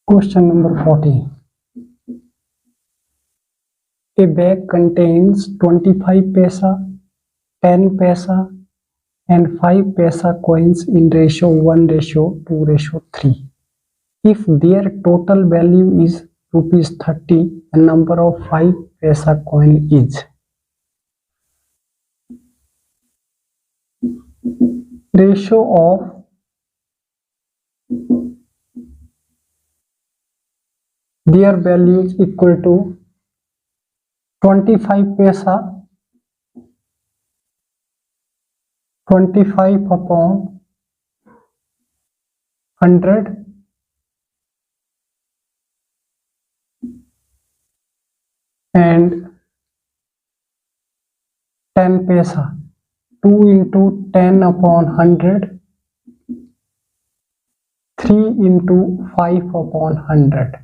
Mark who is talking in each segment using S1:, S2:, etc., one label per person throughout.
S1: Question number 40. A bag contains 25 paisa, 10 paisa and 5 paisa coins in ratio 1:2:3. If their total value is ₹30, the number of 5 paisa coin is ratio of their values equal to 25 paisa 25 upon 100 and 10 paisa 2 into 10 upon 100 3 into 5 upon 100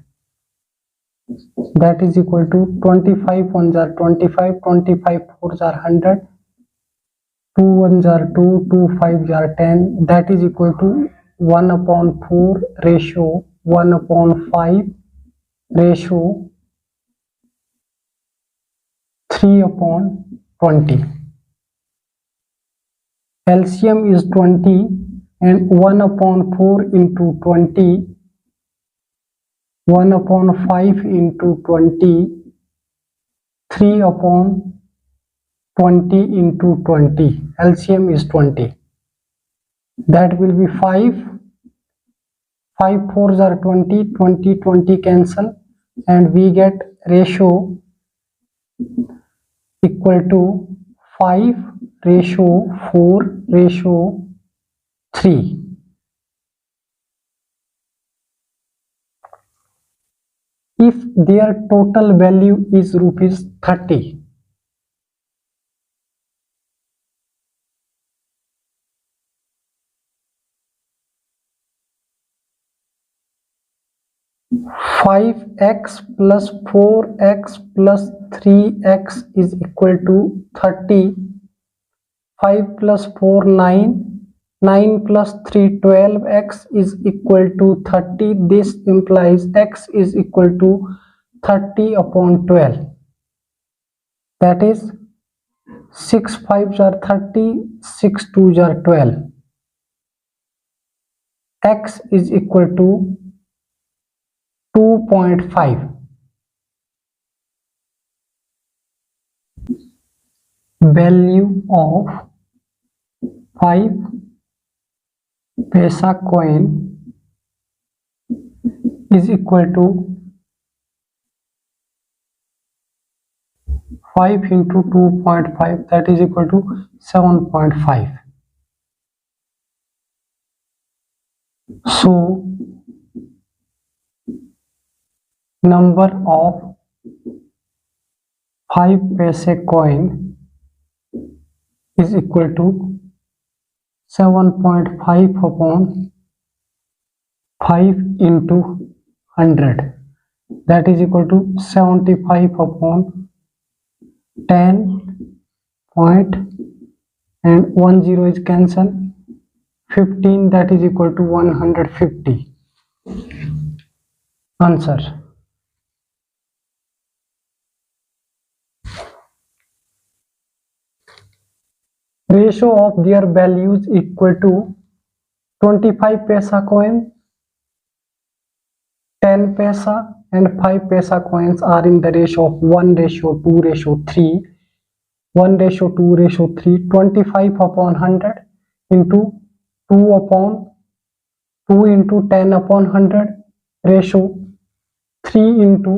S1: that is equal to 25 1s are 25 25 4s are 100 2 1s are 2 2 5s are 10 that is equal to 1 upon 4 ratio 1 upon 5 ratio 3 upon 20. LCM is 20 and 1 upon 4 into 20 1 upon 5 into 20 3 upon 20 into 20 LCM is 20. That will be 5 4s are 20 20 20 cancel and we get ratio equal to 5 ratio 4 ratio 3. If their total value is ₹30, (5x plus 4x plus 3x is equal to 30). 5 plus 4 9, 9 plus 3 12x is equal to 30. This implies x is equal to 30 upon 12. That is 6 5s are 30, 6 2s are 12. X is equal to 2.5. Value of 5 paisa coin is equal to 5 into 2.5 that is equal to 7.5. So number of 5 paise coin is equal to 7.5 upon 5 into 100 that is equal to 75 upon 10 point and 1 0 is cancelled 15 that is equal to 150. Answer. Ratio of their values equal to 25 paisa coin, 10 paisa and 5 paisa coins are in the ratio of 1:2:3. 1:2:3 25 upon 100 into 2 upon 2 into 10 upon 100 ratio 3 into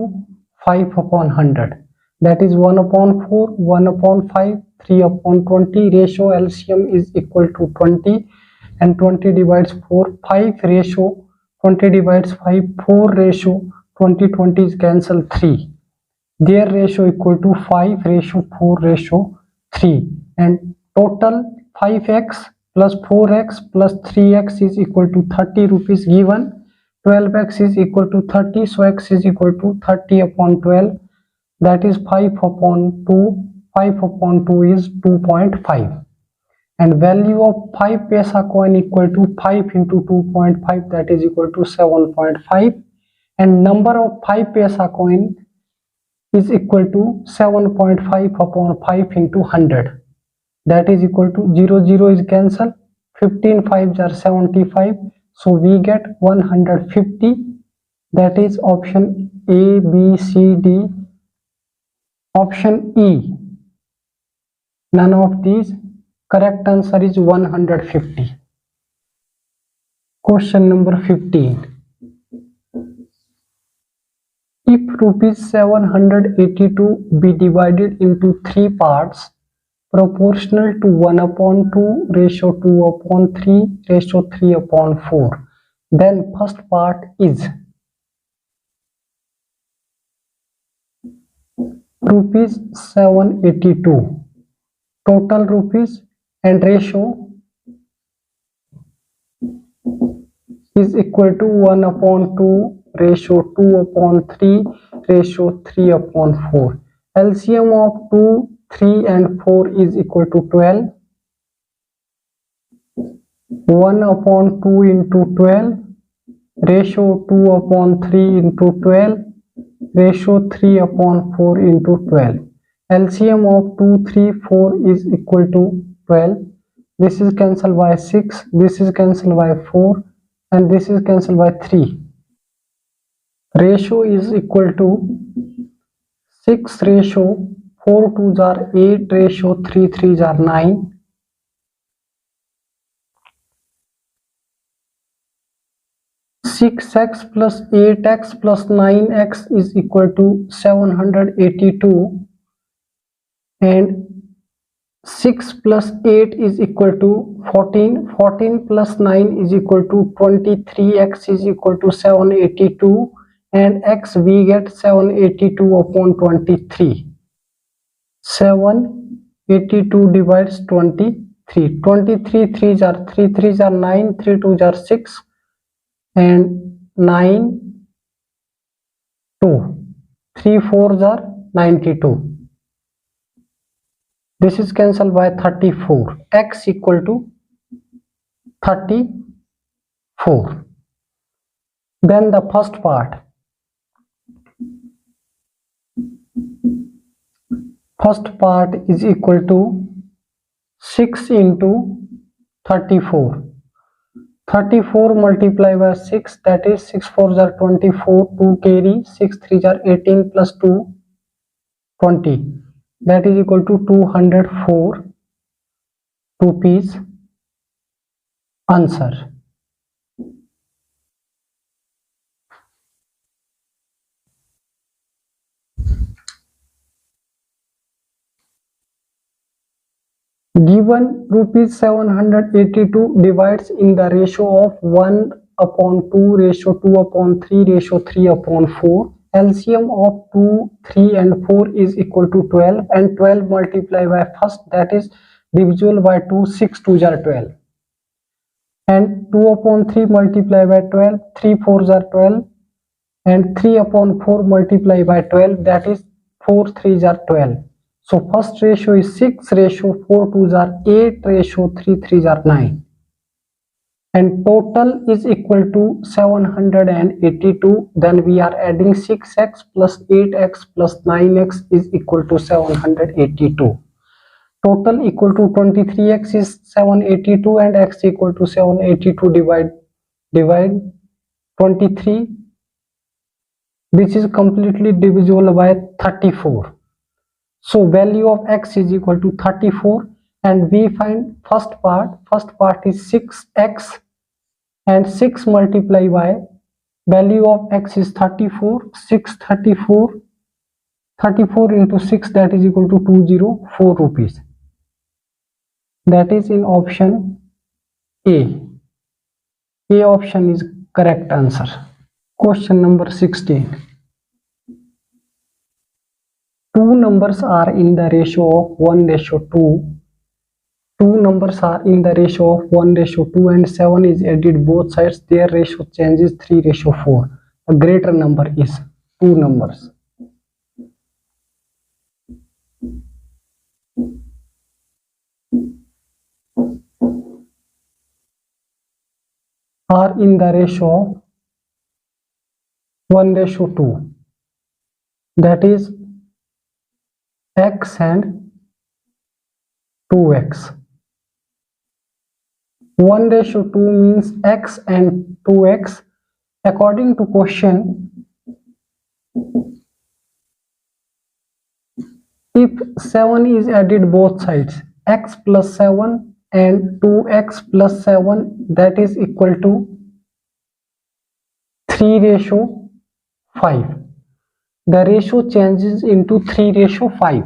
S1: 5 upon 100 that is 1 upon 4 1 upon 5 3 upon 20 ratio LCM is equal to 20 and 20 divides 4 5 ratio 20 divides 5 4 ratio 20 20 is cancel 3. Their ratio equal to 5 ratio 4 ratio 3 and total 5x plus 4x plus 3x is equal to 30 rupees given. 12x is equal to 30 so x is equal to 30 upon 12 that is 5 upon 2. 5 upon 2 is 2.5 and value of 5 paisa coin equal to 5 into 2.5 that is equal to 7.5 and number of 5 paisa coin is equal to 7.5 upon 5 into 100, that is equal to 0 is cancel, 15 5s are 75, so we get 150. That is option A, B, C, D. Option E, none of these. Correct answer is 150. Question number 15. If rupees 782 be divided into 3 parts proportional to 1/2 ratio 2/3 ratio 3/4, then first part is rupees 782 total rupees and ratio is equal to 1/2 ratio 2/3 ratio 3/4. LCM of 2, 3 and 4 is equal to 12. 1/2 into 12 ratio 2/3 into 12 ratio 3/4 into 12. LCM of 2, 3, 4 is equal to 12. This is cancelled by 6, this is cancelled by 4 and this is cancelled by 3. Ratio is equal to 6 ratio 4 2s are 8 ratio 3 3s are 9. 6x plus 8x plus 9x is equal to 782 and 6 plus 8 is equal to 14. 14 plus 9 is equal to 23. X is equal to 782 and x we get 782 upon 23. 782 divides 23. 23 3s are 3 3s are 9, 3 2s are 6 and 9 2. 3 4s are 92. This is cancelled by 34. X equal to 34. Then the first part. First part is equal to 6 into 34. 34 multiplied by 6, that is 6 4s are 24, 2 carry, 6 3s are 18 plus 2 20, that is equal to 204 rupees. Answer. Given rupees 782 divides in the ratio of 1/2 ratio 2/3 ratio 3/4. LCM of 2, 3 and 4 is equal to 12 and 12 multiplied by first, that is divisible by 2, 6 2s are 12 and 2/3 multiplied by 12, 3 4s are 12 and 3/4 multiplied by 12, that is 4 3s are 12. So first ratio is 6 ratio 4 2s are 8 ratio 3 3s are 9 and total is equal to 782. Then we are adding 6x plus 8x plus 9x is equal to 782. Total equal to 23x is 782 and x equal to 782 divide 23. This is completely divisible by 34. So value of x is equal to 34 and we find first part. First part is 6x and 6 multiplied by value of x is 34. 6 34 34 into 6, that is equal to 204 rupees. That is in option A. A option is correct answer. Question number 16. Two numbers are in the ratio of 1:2. Two numbers are in the ratio of 1:2 and 7 is added both sides. Their ratio changes 3:4. A greater number is two numbers. Are in the ratio of 1:2, that is x and 2x. 1:2 means x and 2x. According to question, if 7 is added both sides, x plus 7 and 2x plus 7, that is equal to 3:5. The ratio changes into 3:5.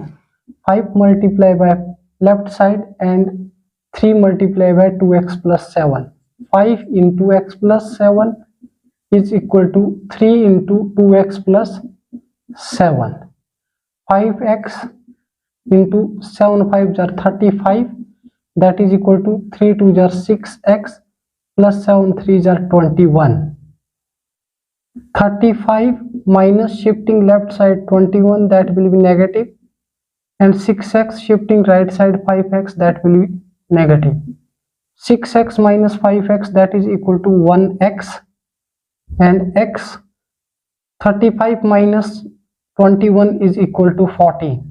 S1: 5 multiplied by left side and 3 multiplied by 2x plus 7. 5 into x plus 7 is equal to 3 into 2x plus 7. 5x into 7 5s are 35, that is equal to 3 2s are 6x plus 7 3s are 21. 35 minus shifting left side 21, that will be negative, and 6x shifting right side 5x, that will be negative. 6x minus 5x, that is equal to 1x, and x 35 minus 21 is equal to 14.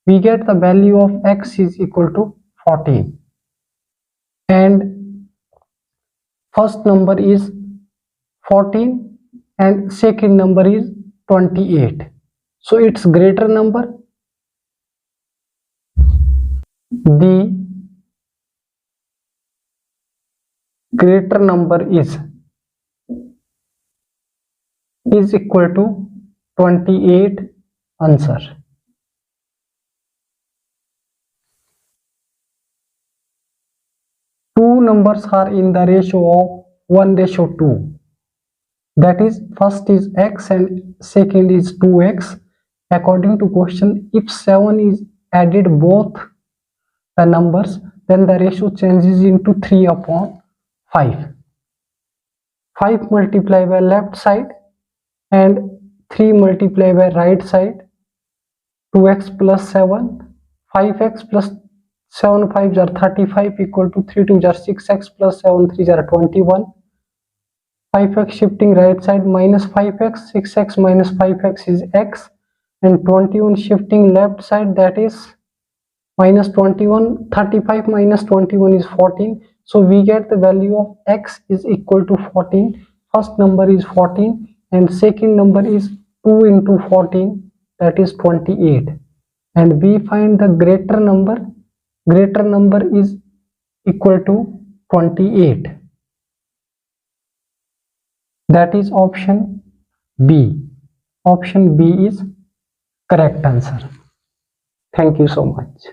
S1: We get the value of x is equal to 14, and first number is 14 and second number is 28, so it's greater number. The greater number is equal to 28. Answer. Two numbers are in the ratio of 1:2. That is, first is x and second is 2x. According to question, if 7 is added both the numbers, then the ratio changes into 3/5. 5 multiplied by left side and 3 multiplied by right side. 2x plus 7. 5x plus 7 5s are 35 equal to 3 2s are 6x plus 7 3s are 21. 5x shifting right side minus 5x, 6x minus 5x is x, and 21 shifting left side, that is minus 21. 35 minus 21 is 14, so we get the value of x is equal to 14. First number is 14 and second number is 2 into 14, that is 28, and we find the greater number is equal to 28. That is option B. Option B is correct answer. Thank you so much.